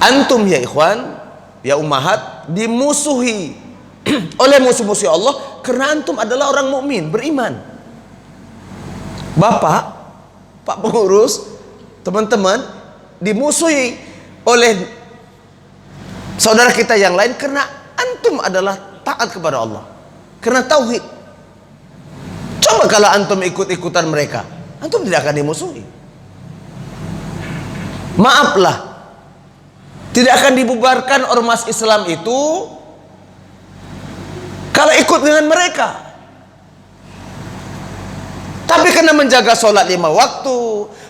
Antum ya ikhwan, ya ummahat, dimusuhi oleh musuh-musuh Allah karena antum adalah orang mukmin, beriman. Bapak, Pak pengurus, teman-teman, dimusuhi oleh saudara kita yang lain karena antum adalah taat kepada Allah, karena tauhid. Coba kalau antum ikut-ikutan mereka, antum tidak akan dimusuhi. Maaflah, tidak akan dibubarkan ormas Islam itu kalau ikut dengan mereka. Tapi karena menjaga sholat 5 waktu,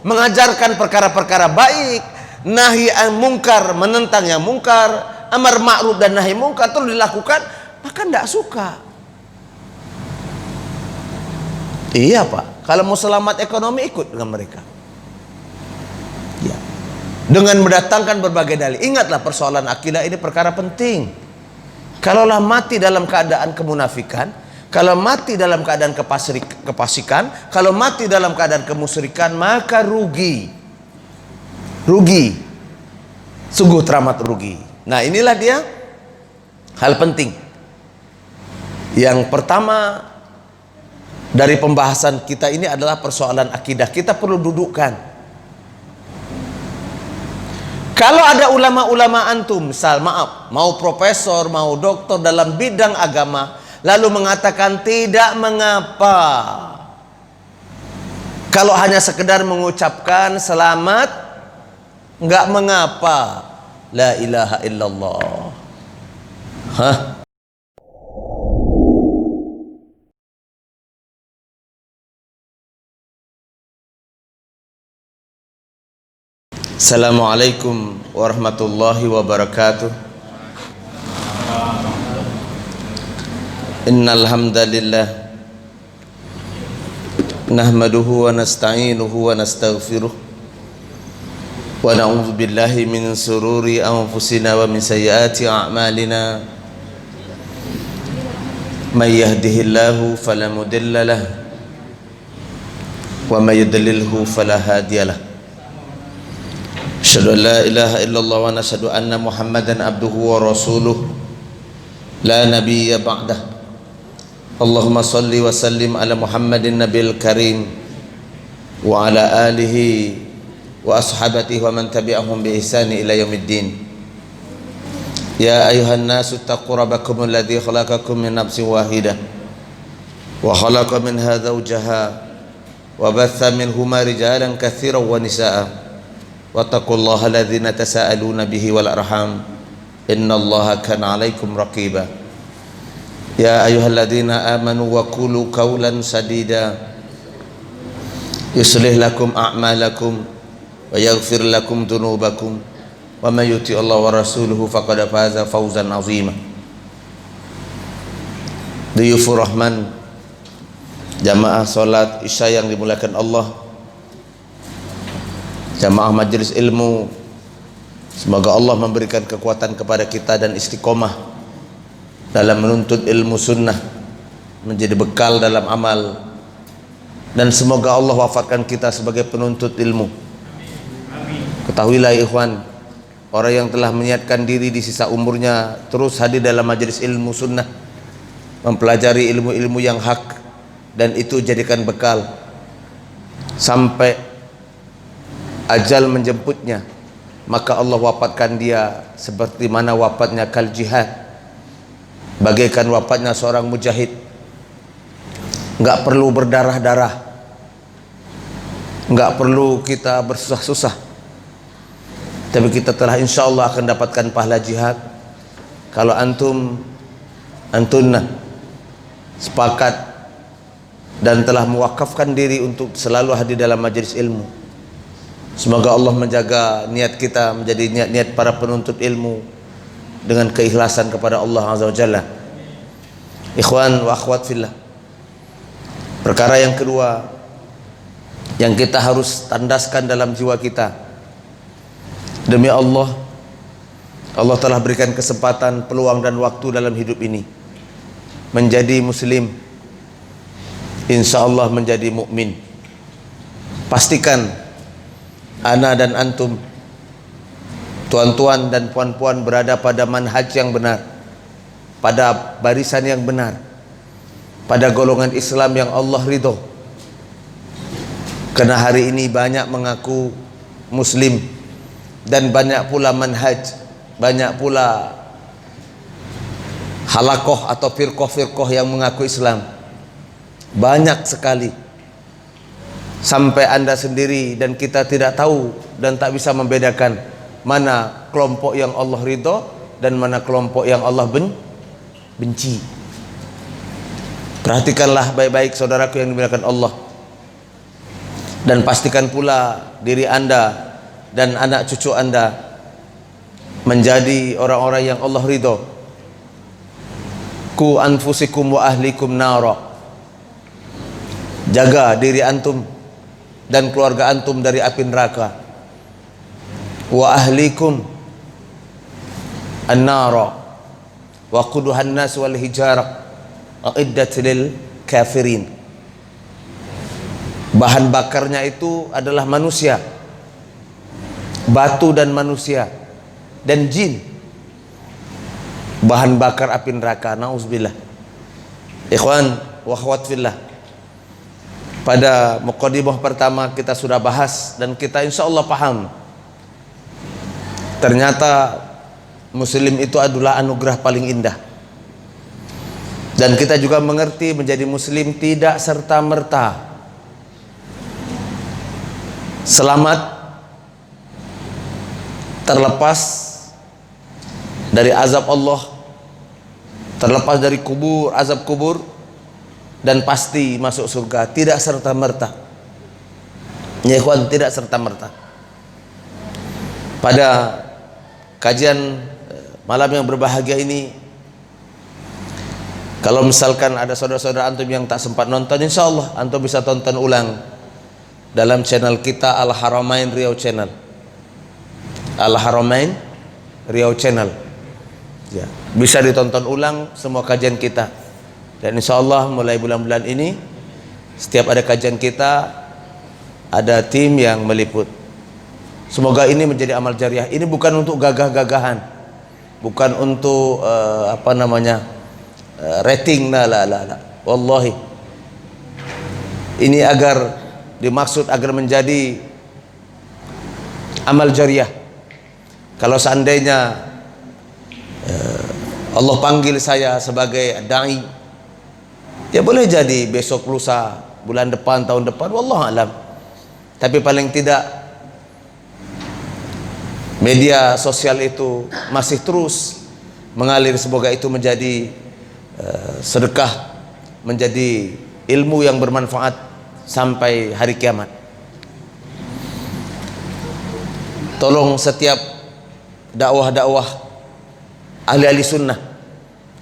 mengajarkan perkara-perkara baik, nahi mungkar, menentang yang mungkar, amar ma'ruf dan nahi mungkar terus dilakukan, maka tidak suka. Iya Pak, kalau mau selamat ekonomi ikut dengan mereka ya, dengan mendatangkan berbagai dalil. Ingatlah, persoalan akidah ini perkara penting. Kalaulah mati dalam keadaan kemunafikan, kalau mati dalam keadaan kefasikan, kalau mati dalam keadaan kemusyrikan, maka rugi, sungguh teramat rugi. Nah, inilah dia hal penting. Yang pertama dari pembahasan kita ini adalah persoalan akidah. Kita perlu dudukkan. Kalau ada ulama-ulama antum, misal maaf, mau profesor, mau doktor dalam bidang agama, lalu mengatakan tidak mengapa kalau hanya sekedar mengucapkan selamat, nggak mengapa, la ilaha illallah. Hah? Assalamualaikum warahmatullahi wabarakatuh. Innal hamdalillah nahmaduhu wa nasta'inuhu wa nastaghfiruh wa na'udzu billahi min sururi anfusina wa min sayyiati a'malina. May yahdihillahu fala mudilla lahu wa may yudlilhu fala hadiyalah. Asyhadu an la ilaha illallah wa nashhadu anna Muhammadan abduhu wa rasuluh la nabiyya ba'dah. Allahumma salli wa sallim ala Muhammadin nabiyil karim wa ala alihi wa ashabatihi wa man tabi'ahum bi ihsani ila yaumiddin. Ya ayuhan nasu taqu rabbakum alladzi khalaqakum min nafsin wahidah wa khalaqa minha zawjaha wa batha minhuma rijalan katsiran wa nisaa'a wattaqullaha alladzina tasaaluna bihi wal arham innallaha kana 'alaikum raqiba. Ya ayyuhalladzina amanu wa qulu qawlan sadida yuslih lakum a'malakum wa yaghfir lakum dhunubakum wa may yuti'illah wa rasuluhu faqad faza fawzan 'azima. Duyufur Rahman, jamaah salat Isya yang dimuliakan Allah, jamaah majelis ilmu, semoga Allah memberikan kekuatan kepada kita dan istiqomah dalam menuntut ilmu sunnah, menjadi bekal dalam amal, dan semoga Allah wafatkan kita sebagai penuntut ilmu. Ketahuilah ikhwan, orang yang telah menyiapkan diri di sisa umurnya terus hadir dalam majelis ilmu sunnah, mempelajari ilmu-ilmu yang hak, dan itu jadikan bekal sampai ajal menjemputnya, maka Allah wafatkan dia seperti mana wafatnya kal jihad, bagaikan wafatnya seorang mujahid. Nggak perlu berdarah-darah, nggak perlu kita bersusah-susah, tapi kita telah insya Allah akan dapatkan pahala jihad kalau antunna sepakat dan telah mewakafkan diri untuk selalu hadir dalam majelis ilmu. Semoga Allah menjaga niat kita menjadi niat-niat para penuntut ilmu dengan keikhlasan kepada Allah Azza wa Jalla. Ikhwan wa akhwat fillah, perkara yang kedua yang kita harus tandaskan dalam jiwa kita, demi Allah, Allah telah berikan kesempatan, peluang dan waktu dalam hidup ini menjadi muslim, insya Allah menjadi mukmin. Pastikan ana dan antum tuan-tuan dan puan-puan berada pada manhaj yang benar, pada barisan yang benar, pada golongan Islam yang Allah ridho. Karena hari ini banyak mengaku muslim dan banyak pula manhaj, banyak pula halakoh atau firqoh-firqoh yang mengaku Islam. Banyak sekali, sampai Anda sendiri dan kita tidak tahu dan tak bisa membedakan mana kelompok yang Allah ridho dan mana kelompok yang Allah benci. Perhatikanlah baik-baik saudaraku yang dimuliakan Allah, dan pastikan pula diri Anda dan anak cucu Anda menjadi orang-orang yang Allah ridho. Ku anfusikum wa ahlikum nara. Jaga diri antum dan keluarga antum dari api neraka. Wa ahlikum an-nara wa quduhan nas wal hijarah a'iddat lil kafirin. Bahan bakarnya itu adalah manusia, batu dan manusia dan jin. Bahan bakar api neraka, nauzubillah. Ikhwan wa akhwat fillah, pada muqaddimah pertama kita sudah bahas dan kita insyaallah paham. Ternyata muslim itu adalah anugerah paling indah. Dan kita juga mengerti menjadi muslim tidak serta-merta selamat, terlepas dari azab Allah, terlepas dari kubur, azab kubur, dan pasti masuk surga. Tidak serta-merta, ya ikhwan, tidak serta-merta. Pada kajian malam yang berbahagia ini, kalau misalkan ada saudara-saudara antum yang tak sempat nonton, insya Allah antum bisa tonton ulang dalam channel kita Al-Haramain Riau Channel. Al-Haramain Riau Channel, ya, bisa ditonton ulang semua kajian kita. Dan insya Allah mulai bulan-bulan ini setiap ada kajian kita ada tim yang meliput. Semoga ini menjadi amal jariah. Ini bukan untuk gagah-gagahan, bukan untuk rating, la. Wallahi, ini dimaksud agar menjadi amal jariah. Kalau seandainya Allah panggil saya sebagai dai, ya boleh jadi besok, lusa, bulan depan, tahun depan, wallahu alam. Tapi paling tidak media sosial itu masih terus mengalir. Semoga itu menjadi sedekah, menjadi ilmu yang bermanfaat sampai hari kiamat. Tolong setiap dakwah-dakwah ahli-ahli sunnah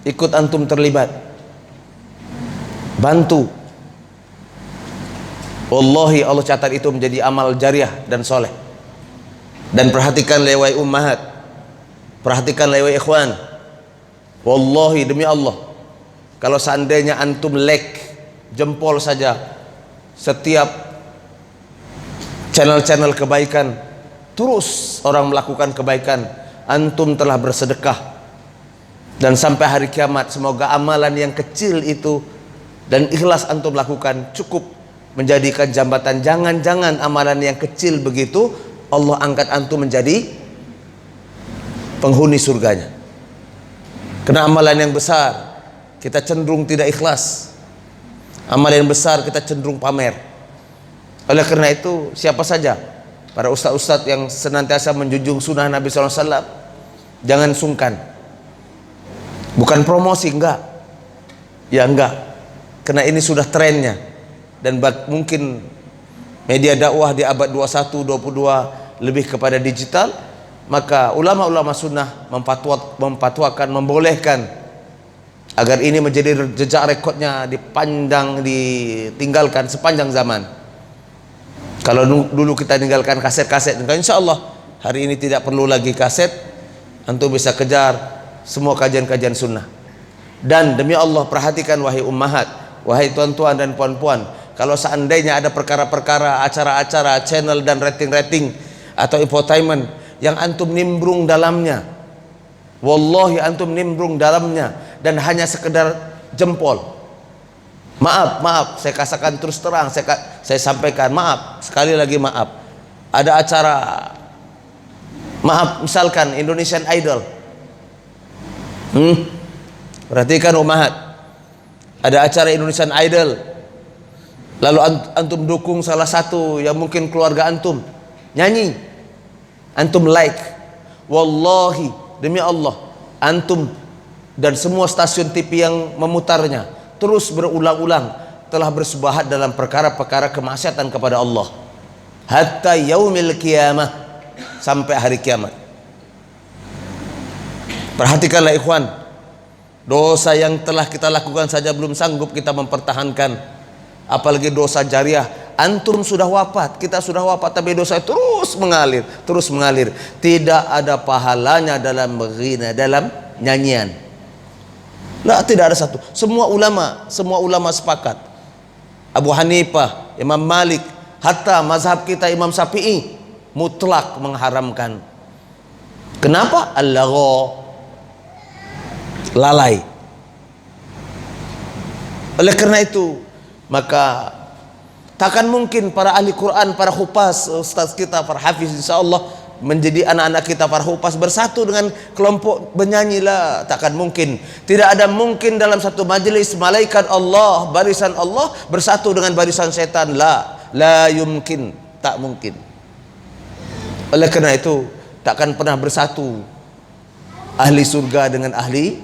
ikut antum terlibat, bantu. Wallahi Allah catat itu menjadi amal jariah dan soleh. Dan perhatikan lewai ummahat, perhatikan lewai ikhwan, wallahi demi Allah, kalau seandainya antum jempol saja setiap channel-channel kebaikan, terus orang melakukan kebaikan, antum telah bersedekah. Dan sampai hari kiamat semoga amalan yang kecil itu dan ikhlas antum lakukan cukup menjadikan jambatan. Jangan-jangan amalan yang kecil begitu Allah angkat antum menjadi penghuni surganya. Karena amalan yang besar kita cenderung tidak ikhlas, amalan yang besar kita cenderung pamer. Oleh karena itu, siapa saja para ustaz-ustaz yang senantiasa menjunjung sunnah Nabi SAW, jangan sungkan. Bukan promosi, enggak, ya enggak, karena ini sudah trennya. Dan mungkin media dakwah di abad 21, 22 lebih kepada digital, maka ulama-ulama sunnah memfatwakan, membolehkan agar ini menjadi jejak rekodnya dipandang, ditinggalkan sepanjang zaman. Kalau dulu kita tinggalkan kaset-kaset, insya Allah hari ini tidak perlu lagi kaset, antum bisa kejar semua kajian-kajian sunnah. Dan demi Allah, perhatikan wahai ummahat, wahai tuan-tuan dan puan-puan, kalau seandainya ada perkara-perkara, acara-acara, channel dan rating-rating atau infotainment yang antum nimbrung dalamnya. Wallahi antum nimbrung dalamnya dan hanya sekedar jempol. Maaf, saya katakan terus terang, saya sampaikan maaf, sekali lagi maaf. Ada acara, maaf, misalkan Indonesian Idol. Perhatikan umahat, ada acara Indonesian Idol, lalu antum dukung salah satu yang mungkin keluarga antum nyanyi, antum like, wallahi demi Allah, antum dan semua stasiun TV yang memutarnya terus berulang-ulang telah bersubahat dalam perkara-perkara kemaksiatan kepada Allah hatta yaumil qiyamah, sampai hari kiamat. Perhatikanlah ikhwan, dosa yang telah kita lakukan saja belum sanggup kita mempertahankan, apalagi dosa jariah. Antum sudah wafat, kita sudah wafat, tapi dosa terus mengalir, terus mengalir. Tidak ada pahalanya dalam menghina, dalam nyanyian. Lah, tidak ada satu. Semua ulama sepakat. Abu Hanifah, Imam Malik, hatta mazhab kita Imam Syafi'i mutlak mengharamkan. Kenapa? Al-lagha, lalai. Oleh karena itu, maka takkan mungkin para ahli Quran, para hufaz, ustaz kita, para hafiz insyaallah menjadi anak-anak kita para hufaz bersatu dengan kelompok penyanyi, lah, takkan mungkin. Tidak ada mungkin dalam satu majelis malaikat Allah, barisan Allah bersatu dengan barisan setan, la yumkin, tak mungkin. Oleh karena itu, takkan pernah bersatu ahli surga dengan ahli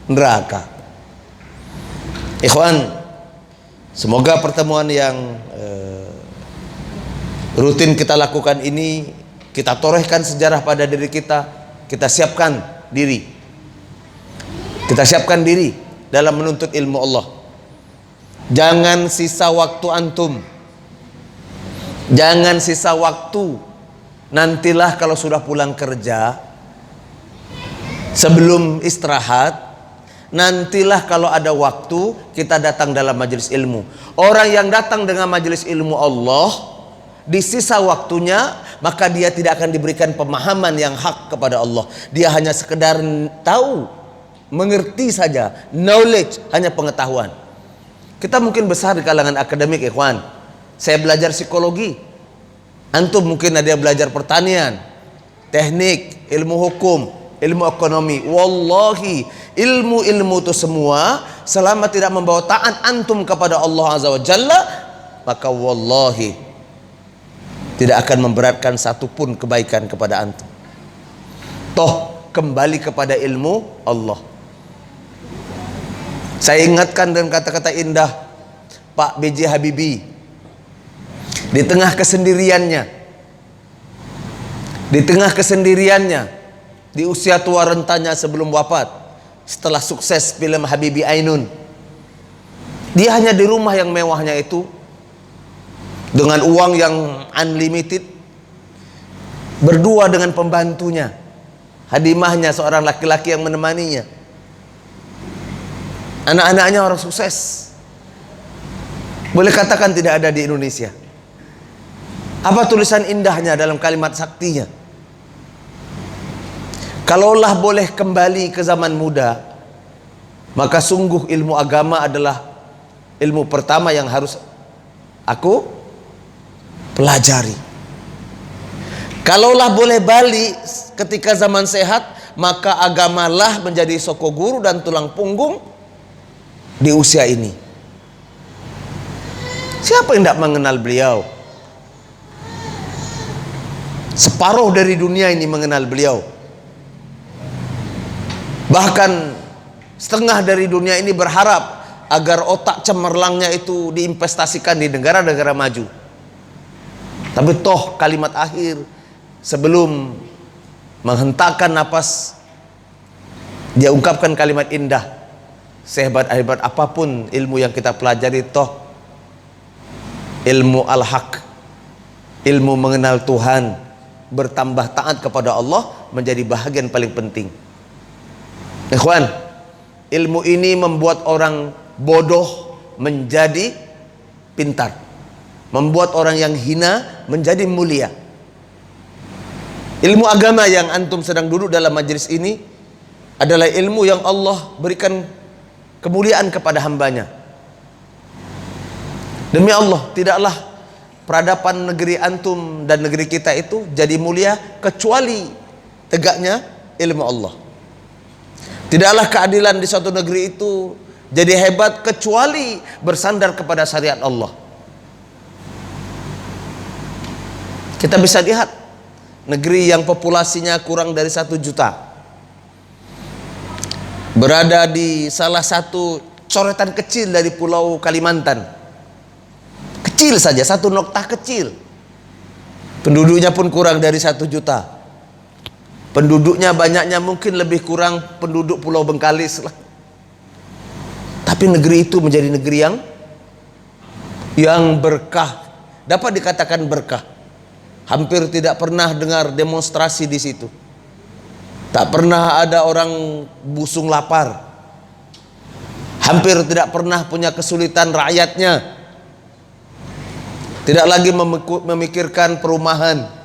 neraka. Ikhwan, semoga pertemuan yang rutin kita lakukan ini, kita torehkan sejarah pada diri kita. Kita siapkan diri, dalam menuntut ilmu Allah. Jangan sisa waktu antum, jangan sisa waktu. Nantilah kalau sudah pulang kerja, sebelum istirahat, nantilah kalau ada waktu kita datang dalam majelis ilmu. Orang yang datang dengan majelis ilmu Allah, di sisa waktunya, maka dia tidak akan diberikan pemahaman yang hak kepada Allah. Dia hanya sekedar tahu, mengerti saja, knowledge, hanya pengetahuan. Kita mungkin besar di kalangan akademik, ikhwan. Saya belajar psikologi, antum mungkin ada yang belajar pertanian, teknik, ilmu hukum, ilmu ekonomi. Wallahi, ilmu-ilmu itu semua selama tidak membawa taat antum kepada Allah Azza wa Jalla, maka wallahi tidak akan memberatkan satupun kebaikan kepada antum. Toh kembali kepada ilmu Allah. Saya ingatkan dengan kata-kata indah Pak B.J. Habibie di tengah kesendiriannya, di usia tua rentanya sebelum wafat, setelah sukses film Habibie Ainun, dia hanya di rumah yang mewahnya itu, dengan uang yang unlimited, berdua dengan pembantunya, hadimahnya seorang laki-laki yang menemaninya. Anak-anaknya orang sukses, boleh katakan tidak ada di Indonesia. Apa tulisan indahnya dalam kalimat saktinya? Kalaulah boleh kembali ke zaman muda, maka sungguh ilmu agama adalah ilmu pertama yang harus aku pelajari. Kalaulah boleh balik ketika zaman sehat, maka agamalah menjadi soko guru dan tulang punggung di usia ini. Siapa yang tidak mengenal beliau? Separuh dari dunia ini mengenal beliau. Bahkan setengah dari dunia ini berharap agar otak cemerlangnya itu diinvestasikan di negara-negara maju. Tapi toh kalimat akhir sebelum menghentakkan napas, dia ungkapkan kalimat indah. Sehebat-hebat apapun ilmu yang kita pelajari, toh ilmu al-haq, ilmu mengenal Tuhan, bertambah taat kepada Allah menjadi bahagian paling penting. Ikhwan, ilmu ini membuat orang bodoh menjadi pintar, membuat orang yang hina menjadi mulia. Ilmu agama yang antum sedang duduk dalam majelis ini adalah ilmu yang Allah berikan kemuliaan kepada hambanya. Demi Allah, tidaklah peradaban negeri antum dan negeri kita itu jadi mulia kecuali tegaknya ilmu Allah. Tidaklah keadilan di suatu negeri itu jadi hebat kecuali bersandar kepada syariat Allah. Kita bisa lihat negeri yang populasinya kurang dari 1 juta berada di salah satu coretan kecil dari pulau Kalimantan. Kecil saja, satu noktah kecil. Penduduknya pun kurang dari 1 juta. Penduduknya banyaknya mungkin lebih kurang penduduk Pulau Bengkalis lah. Tapi negeri itu menjadi negeri yang berkah. Dapat dikatakan berkah. Hampir tidak pernah dengar demonstrasi di situ. Tak pernah ada orang busung lapar. Hampir tidak pernah punya kesulitan rakyatnya. Tidak lagi memikirkan perumahan.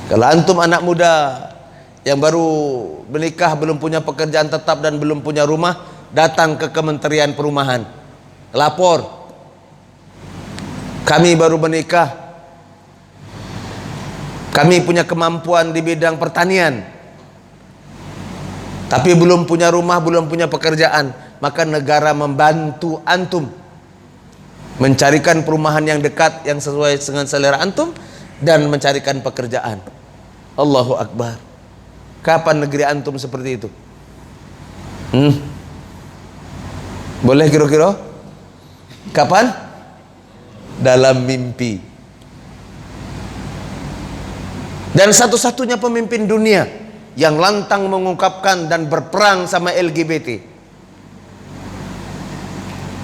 Kalau antum anak muda yang baru menikah, belum punya pekerjaan tetap dan belum punya rumah, datang ke Kementerian Perumahan, lapor, kami baru menikah, kami punya kemampuan di bidang pertanian, tapi belum punya rumah, belum punya pekerjaan. Maka negara membantu antum mencarikan perumahan yang dekat, yang sesuai dengan selera antum, dan mencarikan pekerjaan. Allahu Akbar. Kapan negeri antum seperti itu? Boleh kira-kira? Kapan? Dalam mimpi. Dan satu-satunya pemimpin dunia yang lantang mengungkapkan dan berperang sama LGBT.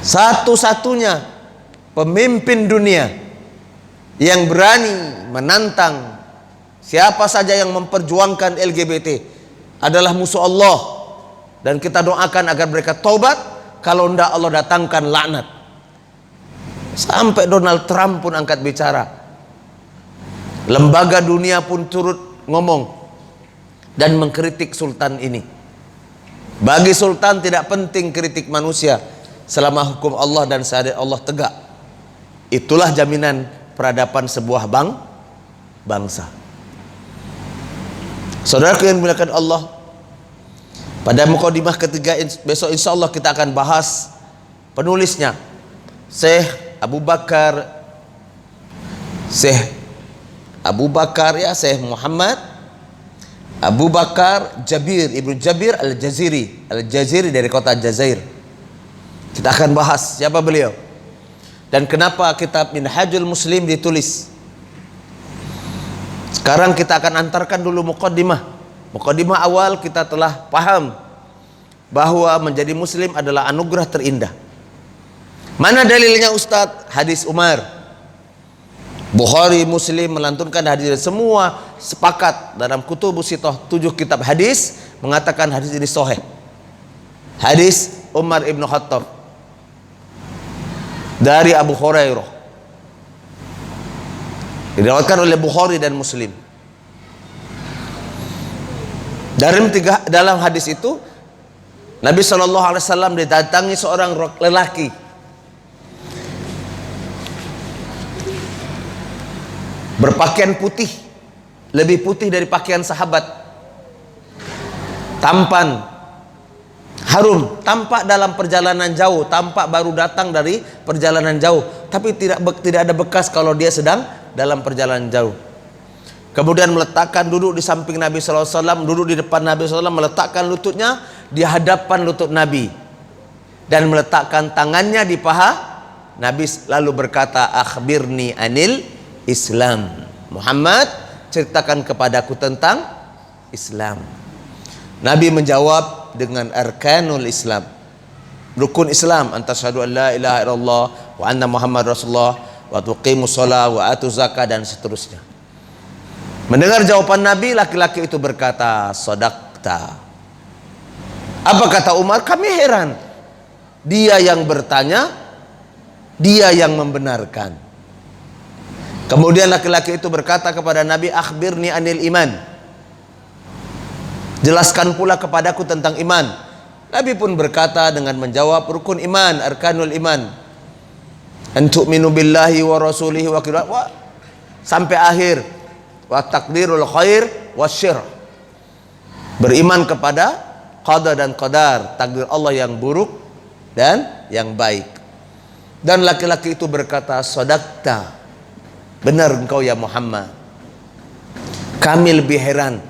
Satu-satunya pemimpin dunia yang berani menantang siapa saja yang memperjuangkan LGBT adalah musuh Allah, dan kita doakan agar mereka taubat. Kalau tidak, Allah datangkan laknat. Sampai Donald Trump pun angkat bicara, lembaga dunia pun turut ngomong dan mengkritik sultan ini. Bagi sultan tidak penting kritik manusia selama hukum Allah dan syariat Allah tegak. Itulah jaminan peradaban sebuah bangsa. Saudaraku yang dimuliakan Allah, pada mukadimah ketiga besok insya Allah kita akan bahas penulisnya, Syekh Abu Bakar Syekh Muhammad Abu Bakar Jabir Ibnu Jabir Al-Jaziri dari kota Jazair. Kita akan bahas siapa beliau dan kenapa kitab Minhajul Muslim ditulis. Sekarang kita akan antarkan dulu muqaddimah. Muqaddimah awal kita telah paham bahwa menjadi muslim adalah anugerah terindah. Mana dalilnya Ustadz? Hadis Umar. Bukhari, Muslim melantunkan hadis, semua sepakat dalam kutubus sitah 7 kitab hadis mengatakan hadis ini sahih. Hadis Umar ibn Khattab dari Abu Hurairah, diriwayatkan oleh Bukhari dan Muslim. Dalam hadis itu Nabi SAW didatangi seorang lelaki berpakaian putih, lebih putih dari pakaian sahabat, tampan, harum, tampak dalam perjalanan jauh, tampak baru datang dari perjalanan jauh, tapi tidak ada bekas kalau dia sedang dalam perjalanan jauh. Kemudian duduk di samping Nabi SAW, duduk di depan Nabi SAW, meletakkan lututnya di hadapan lutut Nabi dan meletakkan tangannya di paha Nabi, lalu berkata, akhbirni anil Islam. Muhammad, ceritakan kepadaku tentang Islam. Nabi menjawab dengan arkanul Islam, rukun Islam, antasyhadu an la ilaha illallah wa anna Muhammad Rasulullah wa tuqimus shalah wa atuz zakah, dan seterusnya. Mendengar jawaban Nabi, laki-laki itu berkata, shadaqta. Apa kata Umar? Kami heran. Dia yang bertanya, dia yang membenarkan. Kemudian laki-laki itu berkata kepada Nabi, akhbirni anil iman, jelaskan pula kepadaku tentang iman. Nabi pun berkata dengan menjawab, rukun iman, arkanul iman, an tu'minu billahi wa rasulihi wa sampai akhir, wa takdirul khair wa syir, beriman kepada qada dan qadar, takdir Allah yang buruk dan yang baik. Dan laki-laki itu berkata, sadaqta, benar engkau ya Muhammad. Kami lebih heran,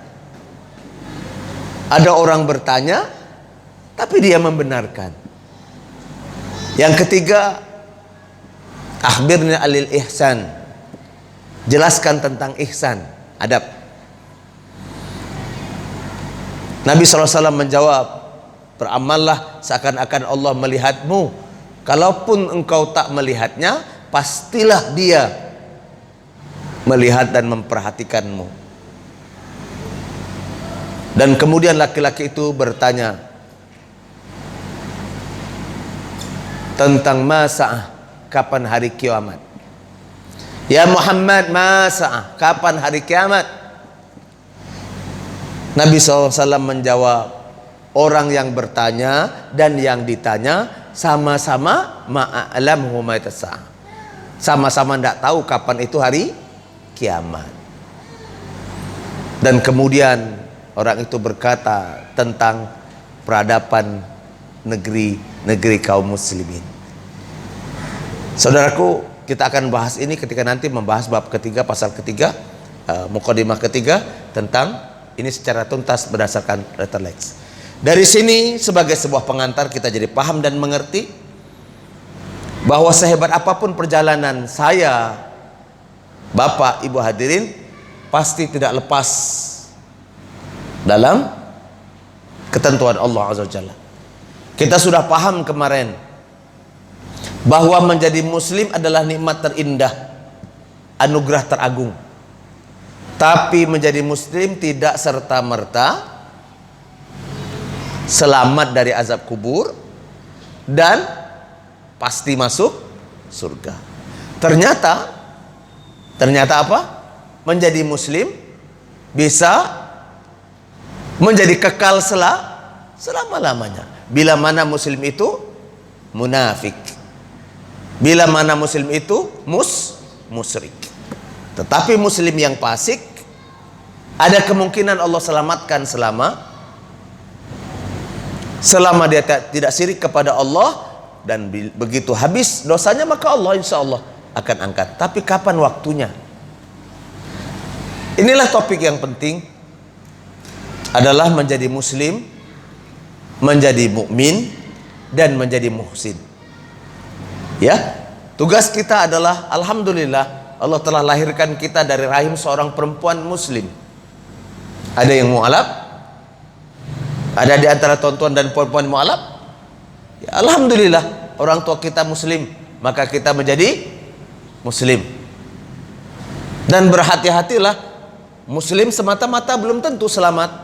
ada orang bertanya tapi dia membenarkan. Yang ketiga, akhbirni alil ihsan, jelaskan tentang ihsan, adab. Nabi SAW menjawab, beramallah seakan-akan Allah melihatmu. Kalaupun engkau tak melihatnya, pastilah dia melihat dan memperhatikanmu. Dan kemudian laki-laki itu bertanya tentang masa, kapan hari kiamat. Ya Muhammad, masa, kapan hari kiamat? Nabi SAW menjawab, orang yang bertanya dan yang ditanya sama-sama ma'alamhu ma tas'a, sama-sama tidak tahu kapan itu hari kiamat. Dan kemudian orang itu berkata tentang peradaban negeri kaum muslimin. Saudaraku, kita akan bahas ini ketika nanti membahas bab ketiga, pasal ketiga, mukadimah ketiga, tentang ini secara tuntas berdasarkan letterlex. Dari sini sebagai sebuah pengantar kita jadi paham dan mengerti bahwa sehebat apapun perjalanan saya, Bapak, Ibu hadirin, pasti tidak lepas dalam ketentuan Allah Azza wa Jalla. Kita sudah paham kemarin bahwa menjadi muslim adalah nikmat terindah, anugerah teragung. Tapi menjadi muslim tidak serta-merta selamat dari azab kubur dan pasti masuk surga. Ternyata apa? Menjadi muslim bisa menjadi kekal selama-lamanya. Bila mana muslim itu munafik, bila mana muslim itu musyrik. Tetapi muslim yang fasik ada kemungkinan Allah selamatkan selama dia tidak syirik kepada Allah, dan begitu habis dosanya maka Allah insya Allah akan angkat. Tapi kapan waktunya? Inilah topik yang penting, adalah menjadi muslim, menjadi mukmin, dan menjadi muhsin. Ya, tugas kita adalah, alhamdulillah, Allah telah lahirkan kita dari rahim seorang perempuan muslim. Ada yang mu'alaf? Ada di antara tuan-tuan dan puan-puan mu'alaf? Ya, alhamdulillah, orang tua kita muslim, maka kita menjadi muslim. Dan berhati-hatilah, muslim semata-mata belum tentu selamat,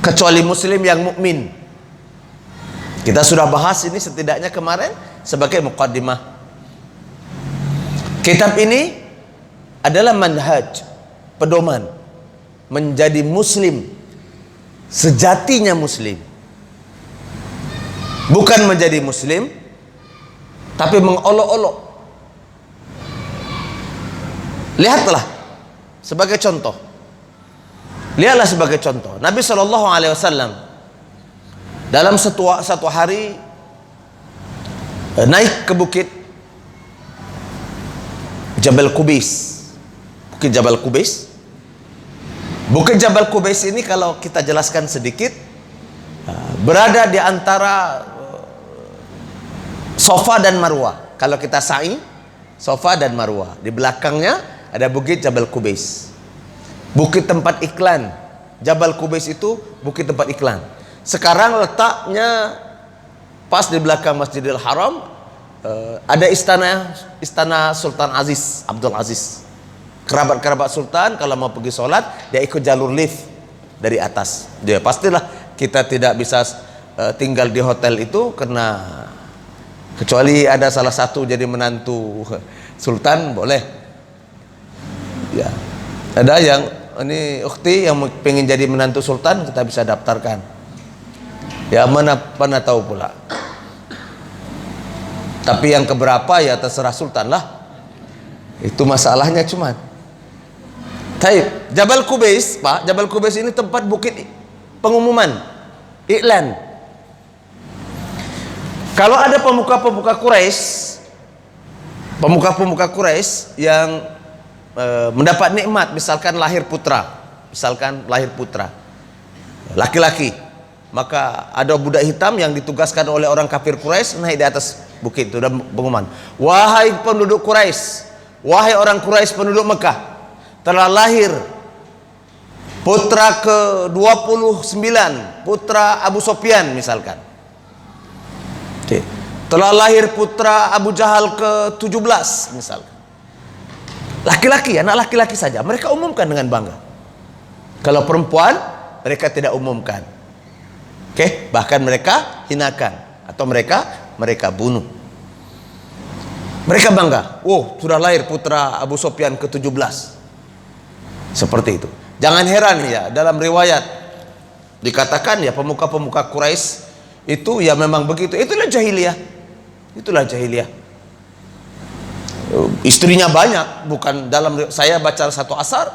kecuali muslim yang mukmin. Kita sudah bahas ini setidaknya kemarin sebagai muqaddimah. Kitab ini adalah manhaj, pedoman menjadi muslim sejatinya muslim. Bukan menjadi muslim tapi mengolok-olok. Lihatlah sebagai contoh. Lihatlah sebagai contoh. Nabi SAW dalam satu hari naik ke bukit Jabal Qubais. Bukit Jabal Qubais. Bukit Jabal Qubais ini kalau kita jelaskan sedikit, berada di antara Safa dan Marwah. Kalau kita sa'i, Safa dan Marwah. Di belakangnya ada bukit Jabal Qubais. Bukit tempat iklan. Jabal Qubais itu bukit tempat iklan. Sekarang letaknya pas di belakang Masjidil Haram, ada istana Sultan Aziz, Abdul Aziz. Kerabat-kerabat sultan kalau mau pergi sholat, dia ikut jalur lift dari atas. Dia pastilah kita tidak bisa tinggal di hotel itu, karena kecuali ada salah satu jadi menantu sultan boleh. Ya, ada yang ini ukhti yang pengen jadi menantu sultan, kita bisa daftarkan. Ya, mana tahu pula. Tapi yang keberapa ya terserah sultan lah. Itu masalahnya cuman. Taib, Jabal Qubais, Pak, Jabal Qubais ini tempat bukit pengumuman, iklan. Kalau ada pemuka-pemuka Quraisy yang mendapat nikmat, misalkan lahir putra, laki-laki, maka ada budak hitam yang ditugaskan oleh orang kafir Quraisy naik di atas bukit itu dan pengumuman, wahai penduduk Quraisy, wahai orang Quraisy penduduk Mekah, telah lahir putra ke-29, putra Abu Sufyan misalkan. Telah lahir putra Abu Jahal ke-17 misalkan. Laki-laki, anak laki-laki saja mereka umumkan dengan bangga. Kalau perempuan mereka tidak umumkan. Oke, bahkan mereka hinakan atau mereka bunuh. Mereka bangga, oh sudah lahir putra Abu Sufyan ke-17. Seperti itu. Jangan heran ya, dalam riwayat dikatakan ya pemuka-pemuka Quraisy itu ya memang begitu. Itulah jahiliyah. Istrinya banyak, bukan dalam saya baca satu asar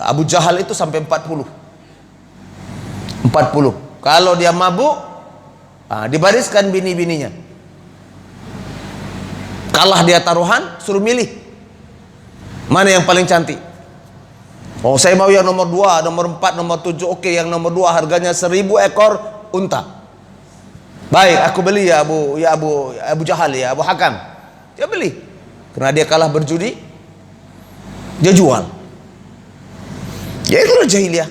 Abu Jahal itu sampai 40. Kalau dia mabuk, dibariskan bini-bininya. Kalah dia taruhan, suruh milih mana yang paling cantik. Oh, saya mau yang nomor 2, nomor 4, nomor 7. Oke, yang nomor 2 harganya 1000 ekor unta. Baik, aku beli ya Abu Jahal ya, Abu Hakam. Dia beli. Karena dia kalah berjudi, dia jual. Ya itulah jahiliyah.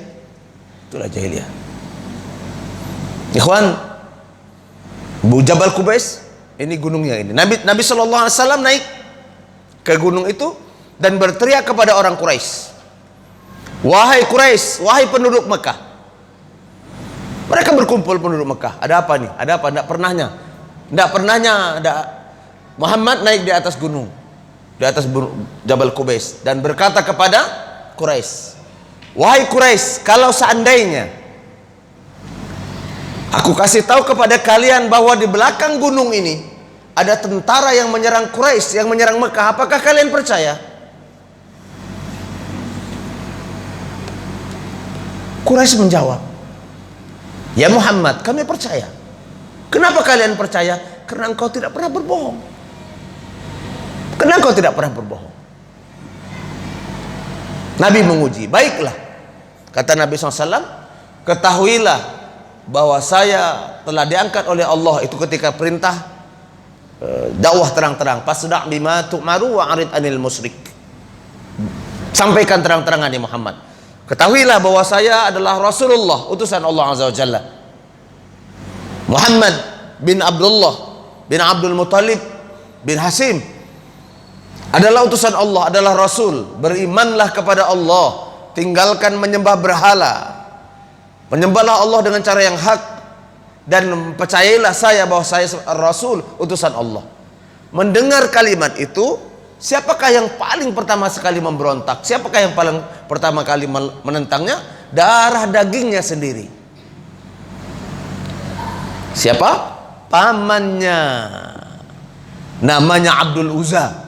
Ikhwan, Jabal Qubais ini gunungnya ini. Nabi sallallahu alaihi wasallam naik ke gunung itu dan berteriak kepada orang Quraisy. Wahai Quraisy, wahai penduduk Mekah. Mereka berkumpul penduduk Mekah. Ada apa nih? Ada apa? Tidak pernahnya Muhammad naik di atas gunung, di atas Jabal Qubais dan berkata kepada Quraisy, wahai Quraisy, kalau seandainya aku kasih tahu kepada kalian bahwa di belakang gunung ini ada tentara yang menyerang Quraisy, yang menyerang Mekah, apakah kalian percaya? Quraisy menjawab, ya Muhammad, kami percaya. Kenapa kalian percaya? Karena engkau tidak pernah berbohong. Nabi menguji. Baiklah, kata Nabi SAW, ketahuilah bahwa saya telah diangkat oleh Allah. Itu ketika perintah dakwah terang-terang, fasda' bima tu'maru wa 'arid 'anil musyrik. Sampaikan terang-terangan ya Muhammad. Ketahuilah bahwa saya adalah Rasulullah, utusan Allah Azza wa Jalla. Muhammad bin Abdullah bin Abdul Muttalib bin Hasim adalah utusan Allah, adalah Rasul. Berimanlah kepada Allah, tinggalkan menyembah berhala, menyembahlah Allah dengan cara yang hak, dan percayailah saya bahwa saya Rasul, utusan Allah. Mendengar kalimat itu, siapakah yang paling pertama sekali memberontak? Siapakah yang paling pertama kali menentangnya? Darah dagingnya sendiri. Siapa? Pamannya, namanya Abdul Uzza.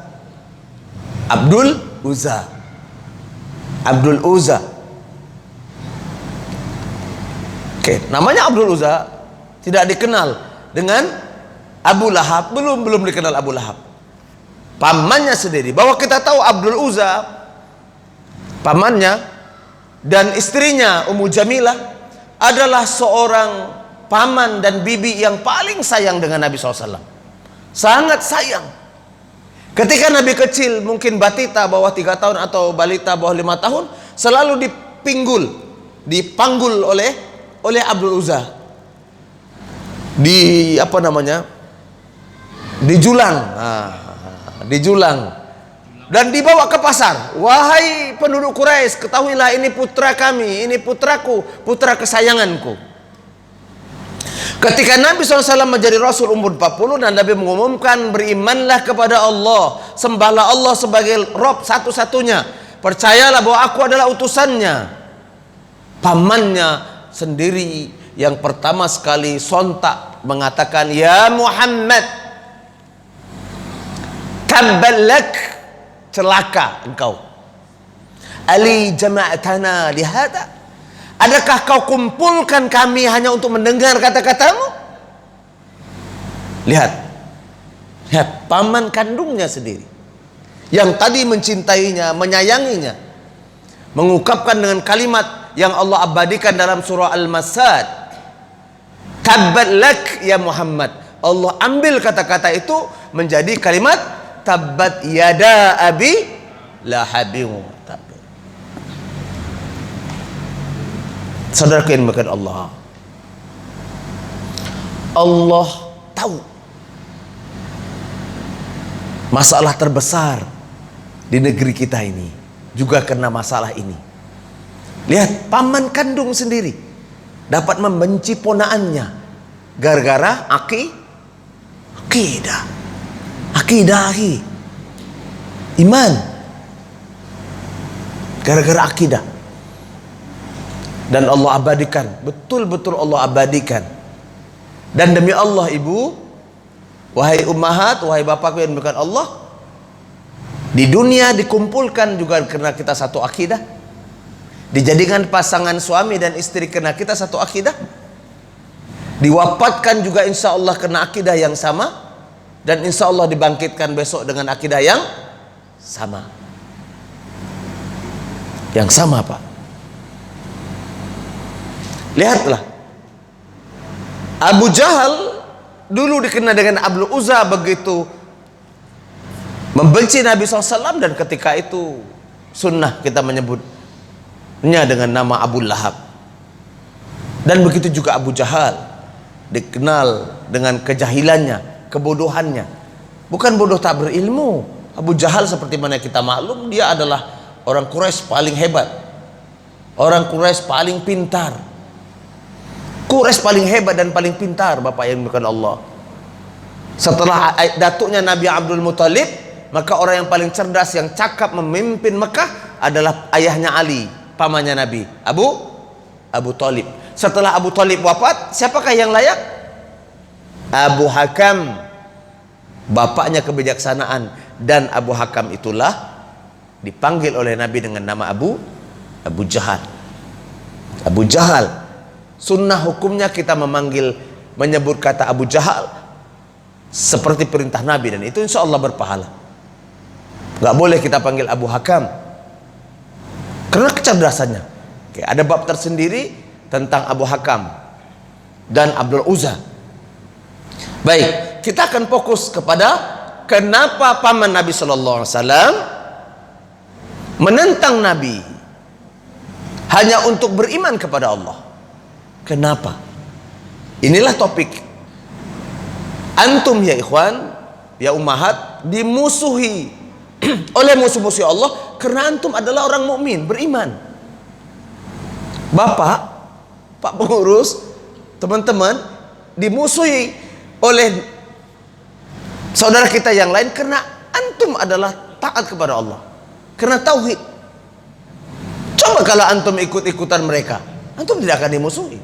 Oke, namanya Abdul Uzza, tidak dikenal dengan Abu Lahab, belum dikenal Abu Lahab. Pamannya sendiri. Bahwa kita tahu Abdul Uzza, pamannya dan istrinya Ummu Jamilah adalah seorang paman dan bibi yang paling sayang dengan Nabi SAW. Sangat sayang. Ketika Nabi kecil, mungkin batita bawah 3 tahun atau balita bawah 5 tahun, selalu dipanggul oleh Abdul Uzza. Dijulang dan dibawa ke pasar. Wahai penduduk Quraisy, ketahuilah ini putra kami, ini putraku, putra kesayanganku. Ketika Nabi SAW menjadi Rasul umur 40 dan Nabi mengumumkan, berimanlah kepada Allah, sembahlah Allah sebagai Rabb satu-satunya, percayalah bahwa aku adalah utusannya. Pamannya sendiri yang pertama sekali sontak mengatakan, ya Muhammad, tabbalak, celaka engkau. Ali jama'atana lihada, adakah kau kumpulkan kami hanya untuk mendengar kata-katamu? Lihat, paman kandungnya sendiri yang tadi mencintainya, menyayanginya, mengungkapkan dengan kalimat yang Allah abadikan dalam surah Al-Masad, tabbat lak ya Muhammad. Allah ambil kata-kata itu menjadi kalimat tabbat yada abi lahabin. Saudara yang dimuliakan Allah, Allah tahu masalah terbesar di negeri kita ini juga karena masalah ini. Lihat, paman kandung sendiri dapat membenci ponaannya gara-gara akidahi iman, gara-gara akidah. Dan Allah abadikan, betul-betul Allah abadikan. Dan demi Allah ibu, wahai ummahat, wahai bapakku yang dimuliakan Allah, di dunia dikumpulkan juga karena kita satu akidah, dijadikan pasangan suami dan istri karena kita satu akidah, diwafatkan juga insya Allah karena akidah yang sama, dan insya Allah dibangkitkan besok dengan akidah yang sama. Yang sama, Pak. Lihatlah, Abu Jahal dulu dikenal dengan Abdul Uzza, begitu membenci Nabi SAW, dan ketika itu sunnah kita menyebutnya dengan nama Abu Lahab. Dan begitu juga Abu Jahal dikenal dengan kejahilannya, kebodohannya. Bukan bodoh tak berilmu. Abu Jahal seperti mana kita maklum, dia adalah orang Quraisy paling hebat, orang Quraisy paling pintar. Quraisy paling hebat dan paling pintar, Bapak yang dimuliakan Allah. Setelah datuknya Nabi Abdul Muthalib, maka orang yang paling cerdas, yang cakap memimpin Mekah adalah ayahnya Ali, pamannya Nabi, Abu Thalib. Setelah Abu Thalib wafat, siapakah yang layak? Abu Hakam, bapaknya kebijaksanaan. Dan Abu Hakam itulah dipanggil oleh Nabi dengan nama Abu Jahal. Abu Jahal, sunnah hukumnya kita menyebut kata Abu Jahal seperti perintah Nabi, dan itu insya Allah berpahala. Gak boleh kita panggil Abu Hakam karena kecerdasannya. Oke, ada bab tersendiri tentang Abu Hakam dan Abdul Uzza. Baik, kita akan fokus kepada kenapa paman Nabi Sallallahu Alaihi Wasallam menentang Nabi hanya untuk beriman kepada Allah. Kenapa? Inilah topik. Antum ya ikhwan, ya ummahat, dimusuhi oleh musuh-musuh Allah karena antum adalah orang mukmin, beriman. Bapak, Pak pengurus, teman-teman, dimusuhi oleh saudara kita yang lain karena antum adalah taat kepada Allah, karena tauhid. Coba kalau antum ikut-ikutan mereka, antum tidak akan dimusuhi.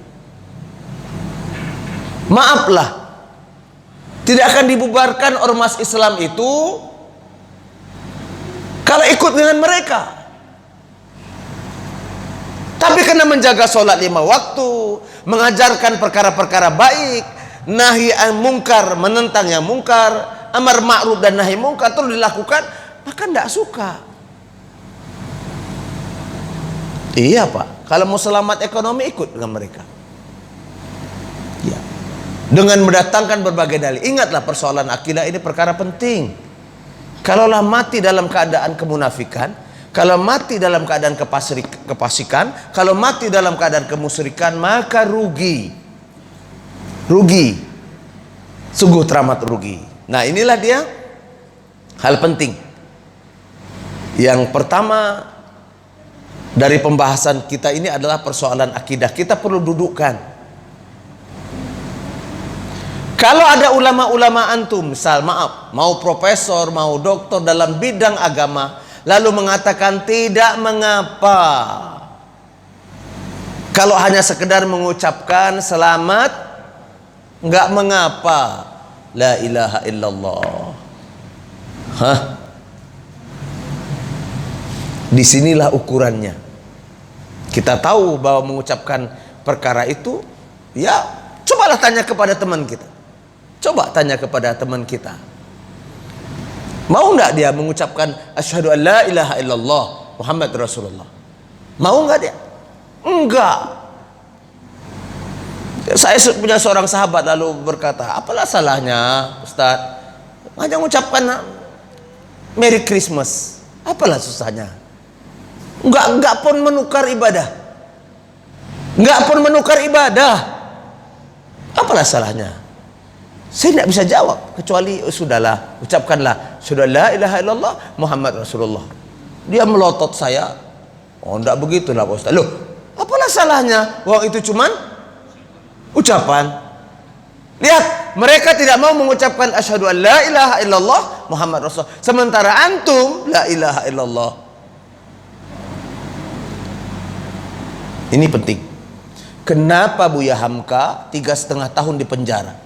Maaflah, tidak akan dibubarkan ormas Islam itu kalau ikut dengan mereka. Tapi karena menjaga sholat 5 waktu, mengajarkan perkara-perkara baik, nahi mungkar, menentang yang mungkar, amar ma'ruf dan nahi mungkar terus dilakukan, maka tidak suka. Iya Pak, kalau mau selamat ekonomi ikut dengan mereka. Ya. Dengan mendatangkan berbagai dalil. Ingatlah, persoalan akidah ini perkara penting. Kalaulah mati dalam keadaan kemunafikan, kalau mati dalam keadaan kefasikan, kalau mati dalam keadaan kemusyrikan, maka rugi. Rugi. Sungguh teramat rugi. Nah, inilah dia hal penting. Yang pertama dari pembahasan kita ini adalah persoalan akidah. Kita perlu dudukkan. Kalau ada ulama-ulama antum, misal maaf, mau profesor, mau doktor dalam bidang agama, lalu mengatakan tidak mengapa kalau hanya sekedar mengucapkan selamat, nggak mengapa. La ilaha illallah. Hah? Disinilah ukurannya. Kita tahu bahwa mengucapkan perkara itu, ya cobalah tanya kepada teman kita. Coba tanya kepada teman kita. Mau nggak dia mengucapkan asyhadu an la ilaha illallah Muhammad Rasulullah? Mau nggak dia? Enggak. Saya punya seorang sahabat lalu berkata, apalah salahnya Ustaz hanya mengucapkan Merry Christmas, apalah susahnya? Enggak pun menukar ibadah, enggak pun menukar ibadah, apalah salahnya? Saya tidak bisa jawab kecuali sudahlah, ucapkanlah sudah la ilaha illallah Muhammad Rasulullah. Dia melotot saya, oh enggak begitulah Pak Ustaz. Loh, apalah salahnya? Wah, itu cuman ucapan. Lihat, mereka tidak mau mengucapkan asyhadu an la ilaha illallah Muhammad Rasul. Sementara antum la ilaha illallah. Ini penting. Kenapa Buya Hamka 3,5 tahun di penjara?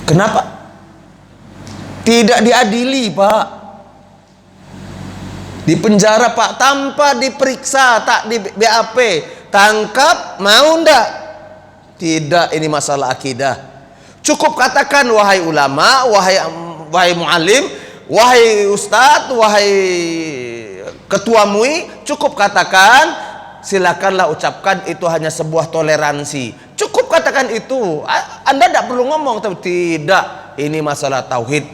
Kenapa? Tidak diadili, Pak. Di penjara, Pak, tanpa diperiksa, tak di BAP. Tangkap, mau ndak? Tidak, ini masalah akidah. Cukup katakan wahai ulama, wahai muallim, wahai ustadz, wahai ketua MUI, cukup katakan, silakanlah ucapkan, itu hanya sebuah toleransi. Cukup katakan itu. Anda tidak perlu ngomong. Tidak, ini masalah tauhid.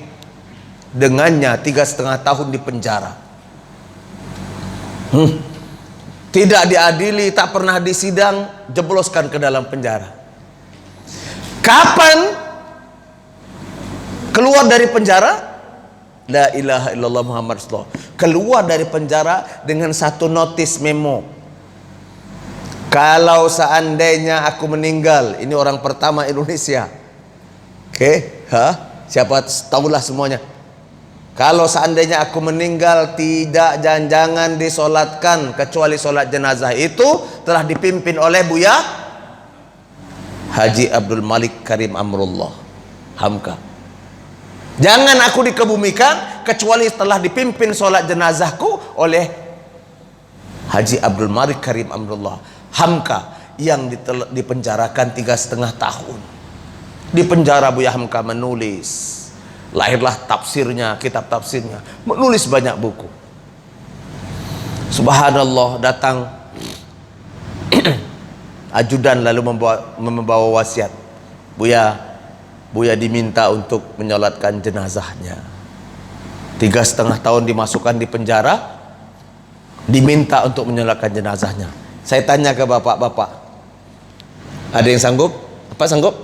Dengannya 3,5 tahun di penjara. Tidak diadili, tak pernah disidang, jebloskan ke dalam penjara. Kapan keluar dari penjara? La ilaha illallah Muhammad Rasulullah. Keluar dari penjara dengan satu notis memo. Kalau seandainya aku meninggal, ini orang pertama Indonesia. Oke, siapa tahulah semuanya. Kalau seandainya aku meninggal, tidak jangan disolatkan kecuali solat jenazah itu telah dipimpin oleh Buya Haji Abdul Malik Karim Amrullah Hamka. Jangan aku dikebumikan kecuali setelah dipimpin solat jenazahku oleh Haji Abdul Malik Karim Amrullah Hamka yang dipenjarakan 3,5 tahun. Di penjara Buya Hamka menulis. Lahirlah tafsirnya, kitab tafsirnya, menulis banyak buku. Subhanallah, datang ajudan lalu membawa wasiat. Buya diminta untuk menyolatkan jenazahnya. 3,5 tahun dimasukkan di penjara, diminta untuk menyolatkan jenazahnya. Saya tanya ke bapak-bapak, ada yang sanggup? Bapak sanggup?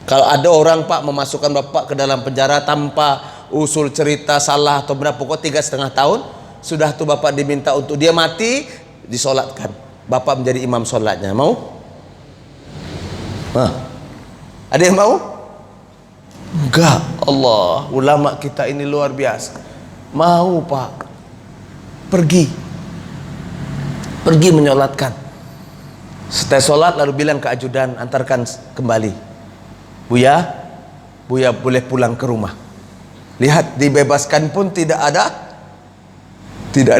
Kalau ada orang, Pak, memasukkan bapak ke dalam penjara tanpa usul cerita salah atau benar, pokok 3,5 tahun, sudah tuh bapak diminta untuk dia mati, disolatkan. Bapak menjadi imam solatnya. Mau? Ada yang mau? Enggak. Allah, ulama kita ini luar biasa. Mau, Pak. Pergi menyolatkan. Setelah solat lalu bilang ke ajudan, antarkan kembali. Buya boleh pulang ke rumah. Lihat, dibebaskan pun tidak ada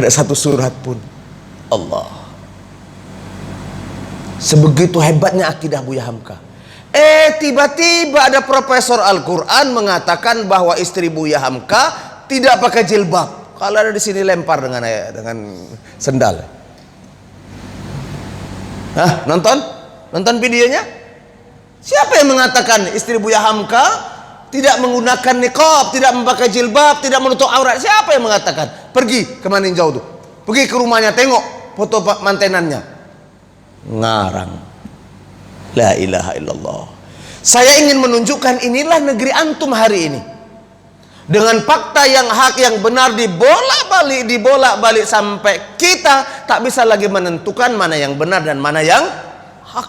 satu surat pun. Allah, sebegitu hebatnya akidah Buya Hamka. Tiba-tiba ada profesor Al-Quran mengatakan bahwa istri Buya Hamka tidak pakai jilbab. Kalau ada di sini lempar dengan sendal. Nonton videonya? Siapa yang mengatakan istri Buya Hamka tidak menggunakan niqab, tidak memakai jilbab, tidak menutup aurat? Siapa yang mengatakan? Pergi ke mana yang jauh tuh. Pergi ke rumahnya, tengok foto mantenannya. Ngarang. La ilaha illallah. Saya ingin menunjukkan inilah negeri antum hari ini. Dengan fakta yang hak, yang benar dibolak-balik sampai kita tak bisa lagi menentukan mana yang benar dan mana yang hak.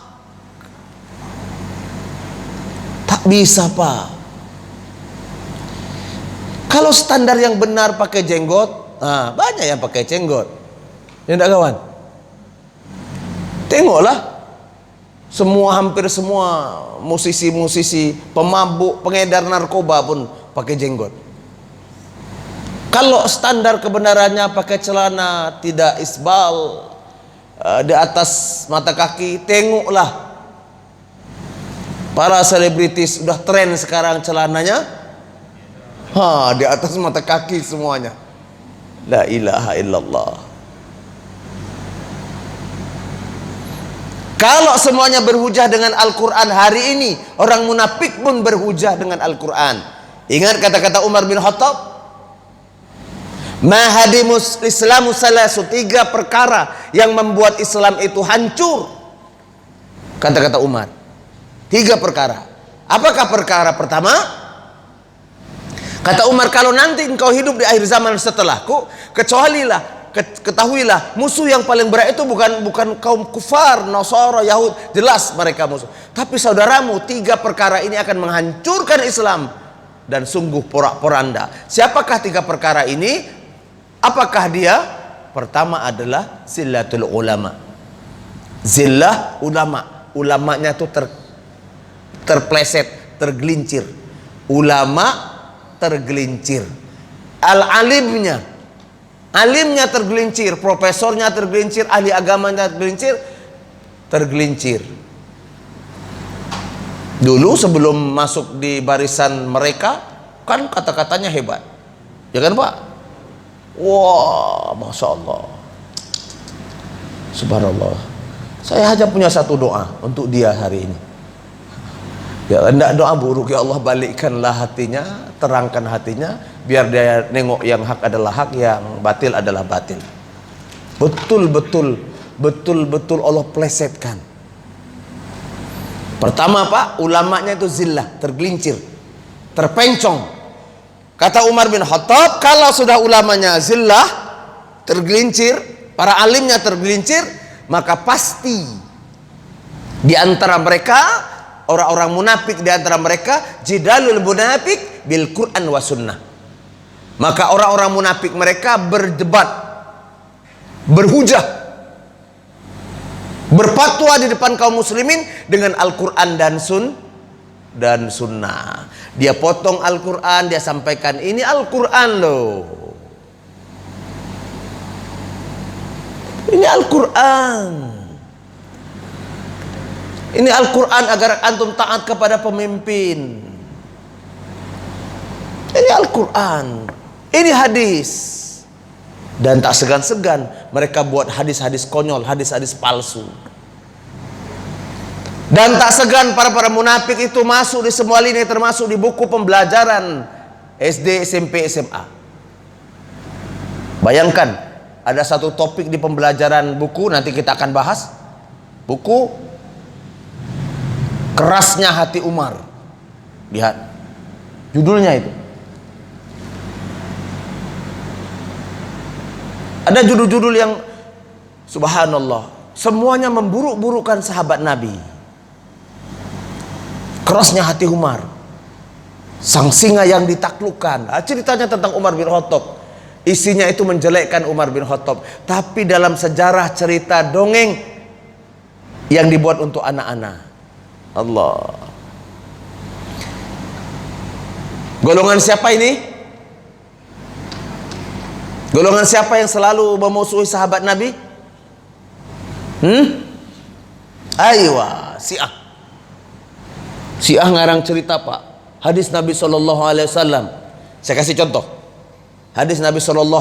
Tak bisa, Pak. Kalau standar yang benar pakai jenggot, banyak yang pakai jenggot. Ya enggak kawan? Tengoklah, hampir semua musisi-musisi, pemabuk, pengedar narkoba pun pakai jenggot. Kalau standar kebenarannya pakai celana tidak isbal, di atas mata kaki, tengoklah para selebritis sudah tren sekarang celananya di atas mata kaki semuanya. La ilaha illallah. Kalau semuanya berhujah dengan Al-Quran hari ini, orang munafik pun berhujah dengan Al-Quran. Ingat kata-kata Umar bin Khattab, mahadimus Islamu salasu, 3 perkara yang membuat Islam itu hancur. Kata-kata Umar, 3 perkara. Apakah perkara pertama? Kata Umar, kalau nanti engkau hidup di akhir zaman setelahku, ketahuilah musuh yang paling berat itu bukan kaum kufar, Nasara, Yahud, jelas mereka musuh, tapi saudaramu. 3 perkara ini akan menghancurkan Islam dan sungguh porak-poranda. Siapakah 3 perkara ini? Apakah dia? Pertama adalah zillatul ulama. Zillah ulama. Ulamanya itu terpleset, tergelincir. Ulama tergelincir. Alimnya tergelincir, profesornya tergelincir, ahli agamanya tergelincir. Dulu sebelum masuk di barisan mereka, kan kata-katanya hebat, ya kan Pak? Wah, Masya Allah, Subhanallah. Saya hanya punya satu doa untuk dia hari ini. Ya, enggak doa buruk, ya Allah balikkanlah hatinya, terangkan hatinya, biar dia nengok yang hak adalah hak, yang batil adalah batil. Betul-betul Allah plesetkan. Pertama Pak, ulamanya itu zillah, tergelincir, terpencong. Kata Umar bin Khattab, kalau sudah ulamanya zillah, tergelincir, para alimnya tergelincir, maka pasti di antara mereka, orang-orang munafik di antara mereka, jidalul munafik bil Quran wa sunnah. Maka orang-orang munafik mereka berdebat, berhujah, berfatwa di depan kaum muslimin dengan Al-Quran dan sunnah. Dia potong Al-Quran, dia sampaikan ini Al-Quran loh, ini Al-Quran, ini Al-Quran agar antum taat kepada pemimpin. Ini Al-Quran, ini hadis. Dan tak segan-segan mereka buat hadis-hadis konyol, hadis-hadis palsu. Dan tak segan para munafik itu masuk di semua lini, termasuk di buku pembelajaran SD, SMP, SMA. Bayangkan, ada satu topik di pembelajaran buku, nanti kita akan bahas. Buku Kerasnya Hati Umar. Lihat judulnya itu. Ada judul-judul yang subhanallah, semuanya memburuk-burukkan sahabat Nabi. Kerasnya hati Umar, sang singa yang ditaklukkan. Ceritanya tentang Umar bin Khattab, isinya itu menjelekkan Umar bin Khattab, tapi dalam sejarah cerita dongeng yang dibuat untuk anak-anak. Allah. Golongan siapa ini? Golongan siapa yang selalu memusuhi sahabat Nabi? Aywa, Syiah ngarang cerita Pak, hadis Nabi SAW. Saya kasih contoh hadis Nabi SAW,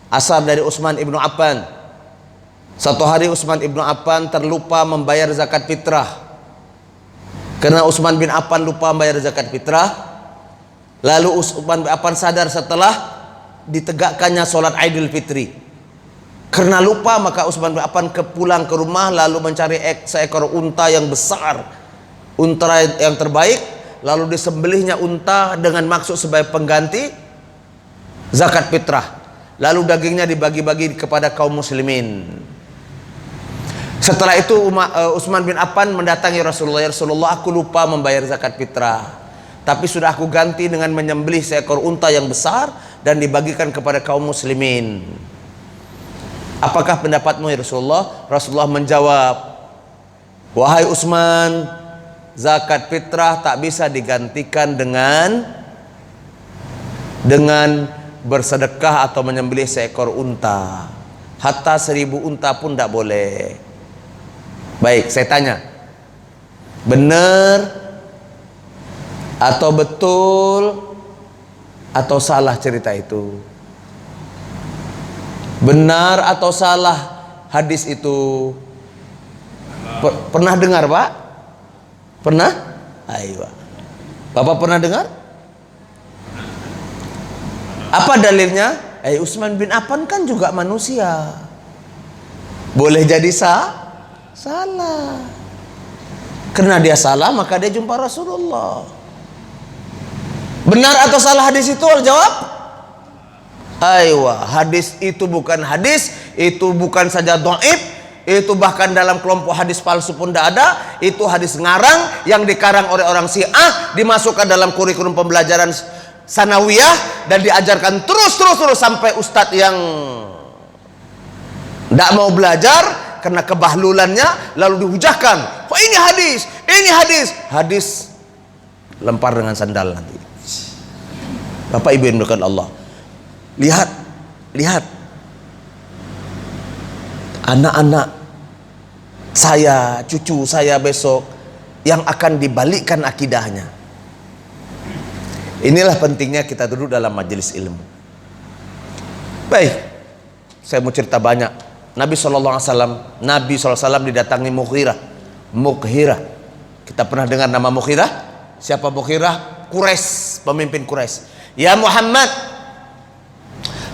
asar dari Utsman ibnu Affan. Satu hari Utsman ibnu Affan terlupa membayar zakat fitrah. Karena Utsman bin Affan lupa membayar zakat fitrah, lalu Utsman bin Affan sadar setelah ditegakkannya sholat Idul Fitri. Karena lupa, maka Utsman bin Affan pulang ke rumah, lalu mencari seekor unta yang besar, unta yang terbaik, lalu disembelihnya unta dengan maksud sebagai pengganti zakat fitrah. Lalu dagingnya dibagi-bagi kepada kaum muslimin. Setelah itu Utsman bin Affan mendatangi Rasulullah, "Ya Rasulullah, aku lupa membayar zakat fitrah. tapi sudah aku ganti dengan menyembelih seekor unta yang besar dan dibagikan kepada kaum muslimin. Apakah pendapatmu ya Rasulullah? Rasulullah menjawab, wahai Utsman, zakat fitrah tak bisa digantikan dengan bersedekah atau menyembelih seekor unta. Hatta 1000 unta pun tidak boleh. Baik, saya tanya, benar atau betul atau salah cerita itu? Benar atau salah hadis itu? Pernah dengar, Pak? Pernah? Ayo. Bapak pernah dengar? Apa dalilnya? Utsman bin Affan kan juga manusia. Boleh jadi salah. Karena dia salah maka dia jumpa Rasulullah. Benar atau salah hadis itu? Jawab. Aywa, hadis itu bukan hadis, itu bukan saja dhaif, itu bahkan dalam kelompok hadis palsu pun tidak ada. Itu hadis ngarang yang dikarang oleh orang Syiah, dimasukkan dalam kurikulum pembelajaran sanawiyah dan diajarkan terus sampai ustadz yang tidak mau belajar karena kebahlulannya lalu dihujahkan. Oh ini hadis lempar dengan sandal nanti. Bapak Ibu yang dimuliakan Allah, lihat anak-anak saya, cucu saya besok yang akan dibalikkan akidahnya. Inilah pentingnya kita duduk dalam majelis ilmu. Baik, saya mau cerita banyak. Nabi SAW didatangi Mughirah. Kita pernah dengar nama Mughirah? Siapa Mughirah? Quraisy, pemimpin Quraisy. Ya Muhammad,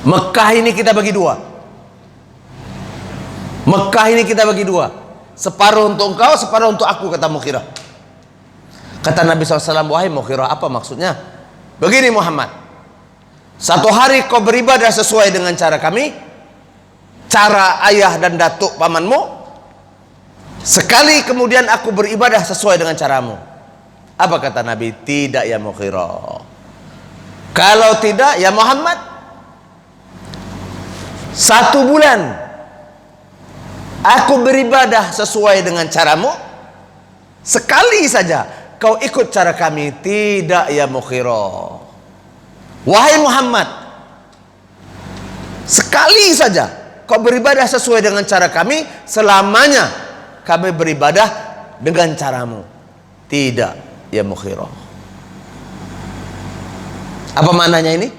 Mekah ini kita bagi dua. Separuh untuk engkau, separuh untuk aku, kata Mughirah. Kata Nabi SAW, wahai Mughirah, apa maksudnya? Begini Muhammad, satu hari kau beribadah sesuai dengan cara kami, cara ayah dan datuk pamanmu. Sekali kemudian aku beribadah sesuai dengan caramu. Apa kata Nabi? Tidak ya Mughirah. Kalau tidak ya Muhammad, 1 bulan aku beribadah sesuai dengan caramu, sekali saja kau ikut cara kami. Tidak ya Mughirah. Wahai Muhammad, sekali saja kau beribadah sesuai dengan cara kami, selamanya kami beribadah dengan caramu. Tidak ya Mughirah. Apa maknanya ini?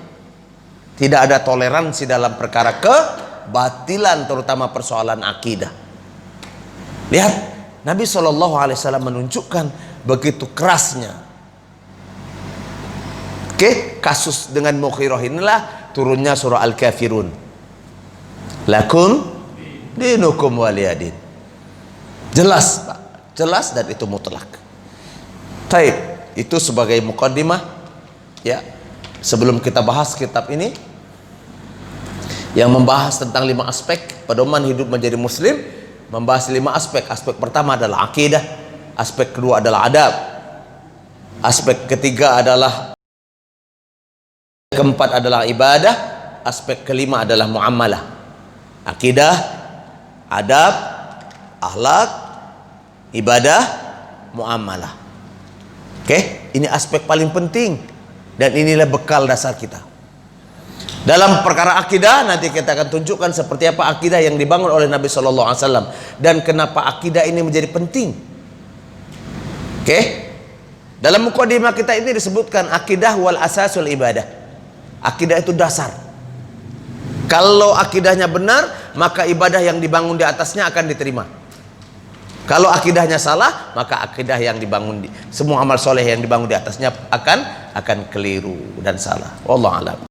Tidak ada toleransi dalam perkara kebatilan, terutama persoalan akidah. Lihat, Nabi SAW menunjukkan begitu kerasnya. Kasus dengan Mughirah inilah turunnya surah Al-Kafirun. Lakum dinukum waliyadin. Jelas Pak, jelas, dan itu mutlak. Taib, itu sebagai muqaddimah ya. Sebelum kita bahas kitab ini yang membahas tentang 5 aspek pedoman hidup menjadi muslim, membahas 5 aspek. Aspek pertama adalah akidah, aspek kedua adalah adab, aspek ketiga adalah, keempat adalah ibadah, aspek kelima adalah muamalah. Akidah, adab, akhlak, ibadah, muamalah. Ini aspek paling penting. Dan inilah bekal dasar kita. Dalam perkara akidah nanti kita akan tunjukkan seperti apa akidah yang dibangun oleh Nabi SAW dan kenapa akidah ini menjadi penting. Dalam mukadimah kita ini disebutkan akidah wal asasul ibadah. Akidah itu dasar. Kalau akidahnya benar, maka ibadah yang dibangun di atasnya akan diterima. Kalau akidahnya salah, maka akidah yang dibangun semua amal soleh yang dibangun di atasnya akan keliru dan salah. Wallahu a'lam.